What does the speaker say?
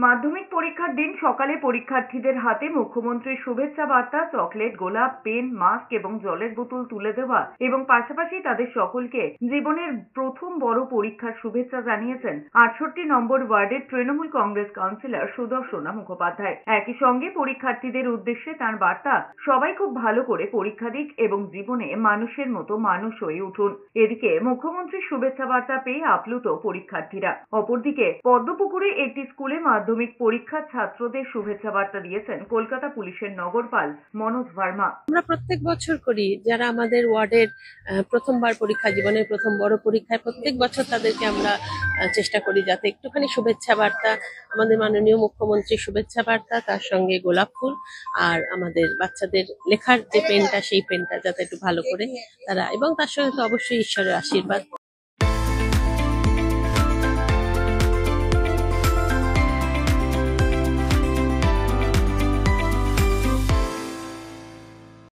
মাধ্যমিক পরীক্ষার দিন সকালে পরীক্ষার্থীদের হাতে মুখ্যমন্ত্রীর শুভেচ্ছা বার্তা, চকলেট, গোলাপ, পেন, মাস্ক এবং জলের বোতল তুলে দেওয়া এবং পাশাপাশি তাদের সকলকে জীবনের প্রথম বড় পরীক্ষার শুভেচ্ছা জানিয়েছেন ৬৮ নম্বর ওয়ার্ডের তৃণমূল কংগ্রেস কাউন্সিলর সুদর্শনা মুখোপাধ্যায়। একই সঙ্গে পরীক্ষার্থীদের উদ্দেশ্যে তাঁর বার্তা, সবাই খুব ভালো করে পরীক্ষা দিক এবং জীবনে মানুষের মতো মানুষ হয়ে উঠুন। এদিকে মুখ্যমন্ত্রীর শুভেচ্ছা বার্তা পেয়ে আপ্লুত পরীক্ষার্থীরা। অপরদিকে পদ্মপুকুরে একটি স্কুলে মাধ্যমিক পরীক্ষার ছাত্রদের শুভেচ্ছা বার্তা দিয়েছেন কলকাতা পুলিশের নগরপাল মনোজ ভার্মা। আমরা প্রত্যেক বছর করি, যারা আমাদের ওয়ার্ডের প্রথমবার পরীক্ষা, জীবনের প্রথম বড় পরীক্ষায় প্রত্যেক বছর তাদেরকে আমরা চেষ্টা করি যাতে একটুখানি শুভেচ্ছা বার্তা, আমাদের মাননীয় মুখ্যমন্ত্রীর শুভেচ্ছা বার্তা, তার সঙ্গে গোলাপ ফুল আর আমাদের বাচ্চাদের লেখার যে পেনটা, সেই পেনটা যাতে একটু ভালো করে তারা, এবং তার সঙ্গে তো অবশ্যই ঈশ্বরের আশীর্বাদ।